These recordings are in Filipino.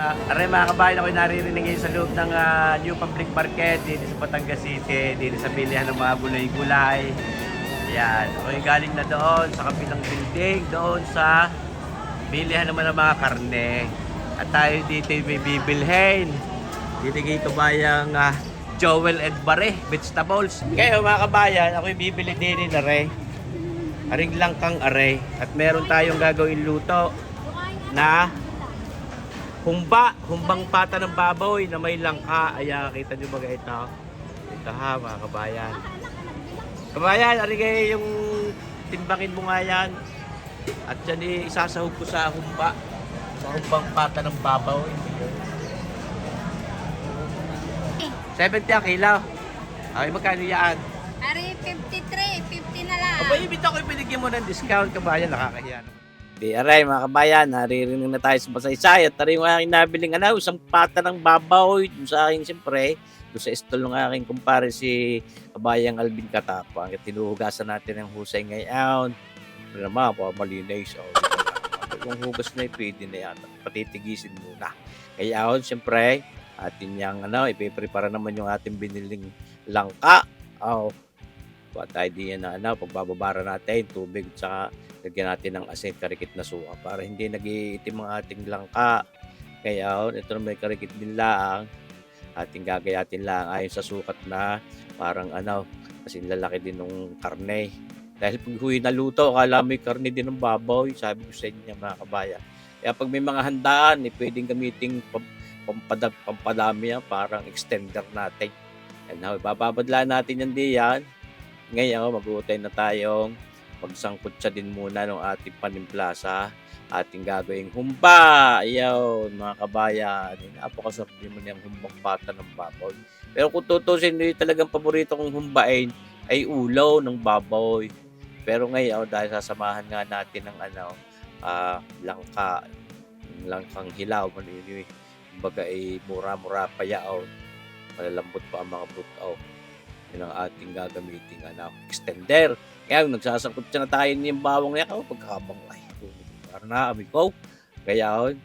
Aray mga kabayan, ako'y naririnig ngayon sa loob ng New Public Market dito sa Batangas City, dito sa bilihan ng mga gulay-gulay. Ayan, ako'y galing na doon sa kabilang building, doon sa bilihan naman ng mga karne. At tayo dito may bibilhin. Dito dito bayang Joel and Bare, vegetables. Kaya mga kabayan, ako'y bibili din na re. Aring lang kang are. At meron tayong gagawin luto na humbang pata ng baboy na may langka. Ayan, kita nyo ba ito? Ito ha, mga kabayan. Kabayan, arigay yung timbangin mo nga yan. At yan isasahog ko sa humbang pata ng baboy. 70 ang kilo. Ay, magkano yan? Ari, 53, 50 na lang. Aba, ibig ako pinigyan mo ng discount, kabayan, nakakahiya naman. Di aray mga kabayan, naririnig na tayo sa Basaysay at tayo yung aking nabiling isang pata ng babaw dun sa akin siyempre, doon sa stall ng aking kumpare si kabayang Alvin Katapang at tinuhugasan natin ang husay ngayon. Ano naman, malinis. Yung hugas na pwede na yan, patitigisin muna. Kaya siyempre, atin yung ipiprepara naman yung ating biniling langka. Tayo diyan na pagbababara natin, tubig at saka lagyan natin ng asin, karikit na suka para hindi nag-iitim ang ating langka. Kaya ito na may karikit din lang. Ating gagayatin lang ayon sa sukat na parang kasi lalaki din ng karne. Dahil pag huy naluto, akala may karne din ng baboy. Sabi ko sa inyo mga kabayan. Kaya pag may mga handaan, pwedeng gamitin pampadami yan, parang extender natin. Yan, bababadlaan natin yan diyan. Ngayon, mag-uutay na tayong magsangkot siya din muna ng ating panimpla sa ating gagawing humba. Ayaw, mga kabayan. Napakasarap din mo niyang humbang pata ng baboy. Pero kung tutusin nyo, talagang paborito kong humbain ay ulaw ng baboy. Pero ngayon, dahil sasamahan nga natin ng langka, langkang hilaw, kumbaga ay mura-mura pa yaon. Malalambot pa ang mga butaw. Yun ang ating gagamitin extender. Kaya nagsasangkot siya na tayo niyang bawang niya pagkakabang para naamoy ko. Kaya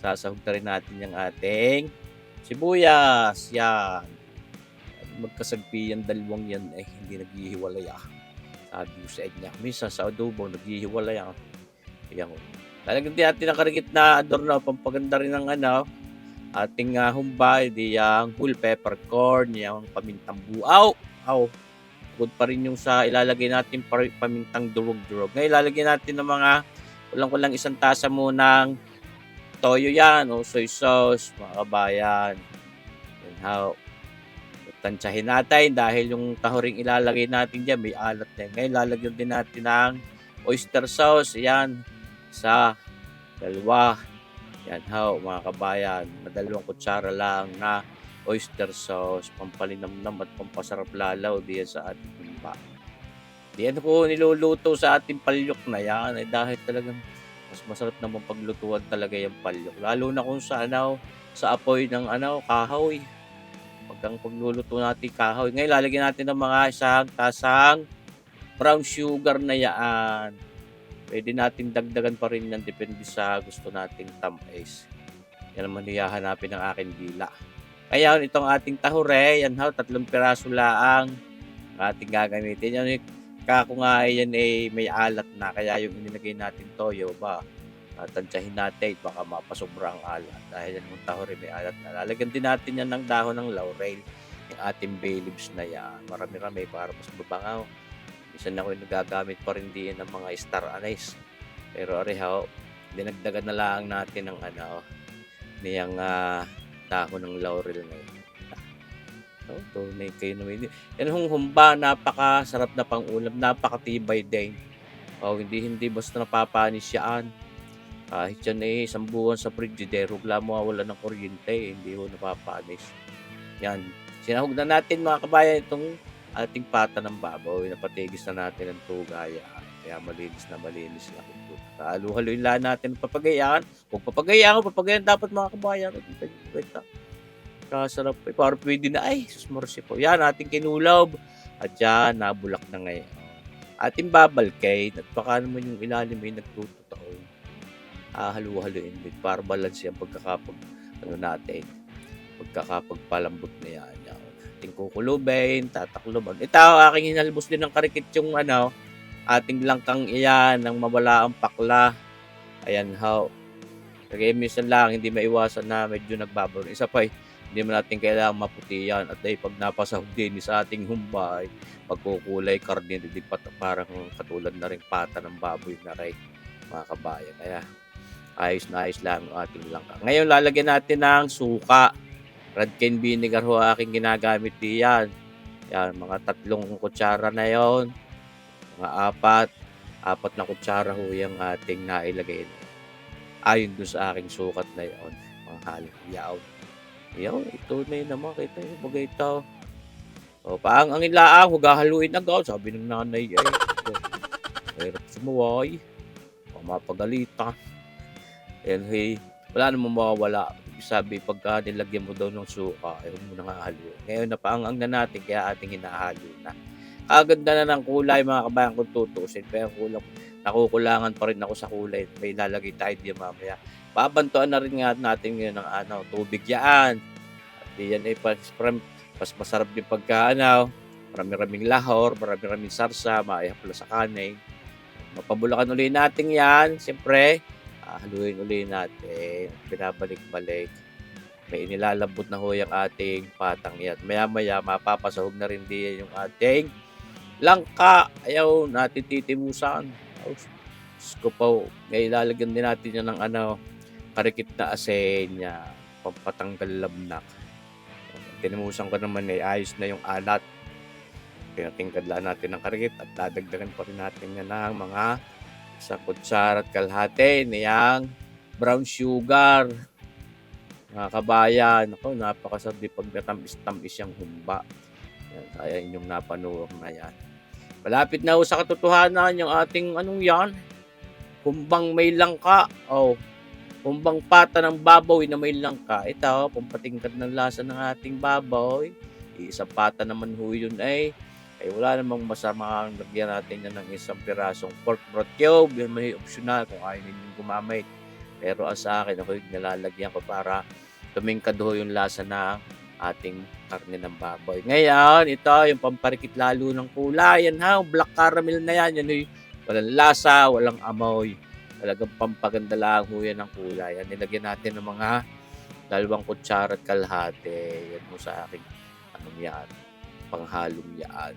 sasahog na rin natin yung ating sibuyas. Yan. Magkasagpi yan, dalawang yan hindi naghihiwalay Sabi ko sa inyo, minsan sa adobo naghihiwalay Kaya talagang di natin ang karikit na adorno, pampaganda rin ng ating humba, yung whole peppercorn, yung pamintang buaw. Good pa rin yung sa ilalagay natin pamintang durog-durog. Ngayon ilalagay natin ng mga kulang-kulang 1 tasa mo ng toyo yan o soy sauce, mga kabayan. Yan, tansyahin natin dahil yung tahuring ilalagay natin dyan may alat na yan. Ngayon lalagyan din natin ng oyster sauce. Yan, sa dalawa. Yan mga kabayan, na 2 kutsara lang na oyster sauce, pampalinamnam at pampasarap lalaw diyan sa ating humba. Diyan ko niluluto sa ating palyok na yan dahil talagang mas masarap naman paglutuan talaga yung palyok. Lalo na kung sa sa apoy ng kahoy. Pagkang pagluluto natin kahoy. Ngayon lalagyan natin ng mga 1 tasang brown sugar na yan. Pwede natin dagdagan pa rin yan depende sa gusto nating tamis. Yan naman hihahanapin ng aking dila. Kaya itong ating tahure, yan 3 piraso laang ating gagamitin. Yan kako nga yan may alat na kaya yung inilagay natin toyo tansyahin natin baka mapasobra ang alat dahil yan yung tahure may alat na. Lalagyan din natin yan ng dahon ng laurel, yung ating bay leaves na yan. Marami-rami para mas mabangaw. Minsan ako nagagamit pa rin din ng mga star anise. Pero dinagdagan na lang natin ng niyang dahon ng laurel na yun. Tunay kayo naman. Yan yung humba, napakasarap na pang-ulam, napakatibay din. Hindi basta napapanis yan. Kahit yan 1 buwan sa frigidaire, wala mawawala ng kuryente, hindi ho napapanis. Yan. Sinahog na natin mga kabayan itong ating pata ng baboy. Napatigis na natin ang tugaya. Kaya malinis na. Halo-haloin lang natin ang papagayaan. Kung papagayaan dapat mga kabayan. Kasarap para pwede na susmorsi po. Yan, ating kinulob. At yan, nabulak na ngayon. Ating babalkay. At baka naman yung ilalim ay nagtututaw. Halo-haloin din para balance yan ano natin, pagkakapagpalambot na yan. Yung ating kukulubin, tatakloban. Ito, aking hinalbos din ng karikit yung ating langkang iyan nang mawala ang pakla. Ayan how. Kaya minsan lang, hindi maiwasan na medyo nagbabaro. Isa pa hindi mo natin kailangan maputi yan. At dahil pag napasahog din sa ating humbay, pagkukulay karne, hindi parang katulad na rin pata ng baboy na rin, mga kabayan. Kaya ayos na ayos lang ang ating langka. Ngayon, lalagyan natin ng suka. Red cane vinegar ho aking ginagamit diyan. Yan, mga 3 kutsara na yon, mga 4 na kutsara ho yung ating nailagay. Ayon doon sa aking sukat na yon, mga halong yaw. Yaw, ito na yun naman, kita yung bagay ito. O, paang ang ilaang, hugahaluin agad, sabi ng nanay, hirap sumuway, mapagalitan. Ayan, hey, wala namang mawawala. Sabi, pagka nilagyan mo daw ng suka, ayaw mo nang hahalo. Ngayon, napaangang na natin, kaya ating hinahalo na. Kaganda na ng kulay, mga kabayan, kung tutusin. Pero nakukulangan pa rin ako sa kulay. May lalagay tayo diyan mamaya. Babantuan na rin nga natin ngayon ng tubig yan. At yan ay mas masarap din pagka marami-raming lahor, marami-raming sarsa, maayapla sa kanin. Mapabulakan ulit natin yan. Siyempre, haluin ulit natin. Binabalik-balik. May inilalambot na ho yung ating patang yan. Maya-maya, mapapasahog na rin din yung ating langka. Ayaw, natin titimusan. Gusto po, may ilalagyan din natin yan ng karikit na asin niya, pampatanggal labnak. Tinimusan ko naman ayos na yung alat. Tingkadlaan natin ng karikit at dadagdagan pa rin natin yan ng mga 1 kutsara at kalahati niyang brown sugar. Mga kabayan, ako, napakasarap pag natamis-tamis yung humba. Yan, kaya inyong napanuwag na yan. Malapit na ho sa katotohanan yung ating yan, humbang may langka. Humbang pata ng baboy na may langka. Ito, pampatingkad ng lasa ng ating baboy. Isang pata naman ho yun ay wala namang masama ang lagyan natin yan ng 1 pirasong pork broth cube. Yan may optional kung ayaw ninyong gumamit. Pero sa akin, ako yung nalalagyan ko para tumingkad ho yung lasa ng ating karne ng baboy. Ngayon, ito yung pamparikit lalo ng kulay. Yan black caramel na yan. Yan walang lasa, walang amoy. Talagang pampaganda lang ho yan ng kulay. Yan, nilagyan natin ng mga 2 kutsara at kalahati. Yan mo sa aking yan, panghalong yan.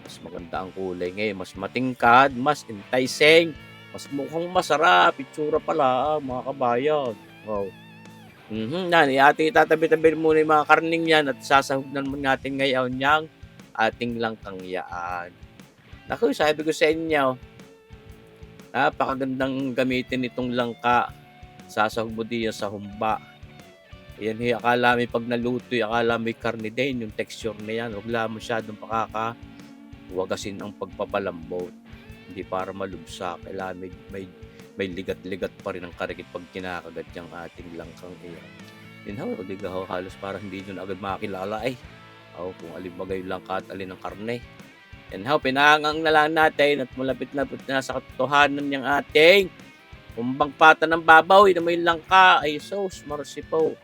Mas maganda ang kulay ngayon. Mas matingkad, mas enticing, mas mukhang masarap. Itsura pala, mga kabayan. Itatabi-tabi muna yung mga karning yan at sasahugnan mo natin ngayon yung ating langkang yaan. Naku, sabi ko sa inyo, napakagandang gamitin itong langka. Sasahog mo diyan sa humba. Yan, akala may pag naluto, akala may karne din, yung texture na yan. Huwag lang masyadong pakakawagasin ang pagpapalambot. Hindi para malubsa. Kailangan may ligat-ligat pa rin ang karikit pag kinakagat yung ating langkang iyan. Yun halos parang hindi nyo na agad makakilala kung alin bagay yung langka at alin ang karne. Yan pinahangang na lang natin at malapit na sa katotohanan yung ating humbang pata ng babaw na may langka. Sos, marsipo.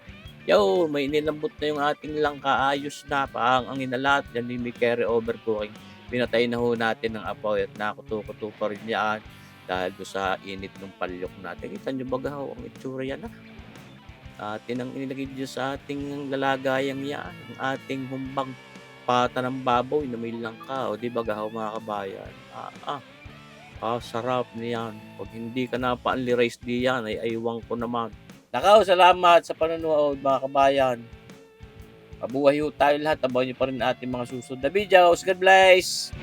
May nilambot na yung ating langka, ayos na, ang inalat, yan may carry over cooking. Pinatay na ho natin ng apoy at nakuto-kuto pa rin yan dahil do sa init ng palyok natin. Kita nyo baga ang itsura yan atin ang inilagay dyan sa ating lalagayang yan, ang ating humbang pata ng baboy na may langka. Di ba mga kabayan? Sarap niyan. Pag hindi ka na-paanli rice diyan, ay aywan ko naman. Nakaw, salamat sa panonood mga kabayan. Mabuhay tayo lahat. Abangan nyo pa rin ating mga susunod na videos. God bless!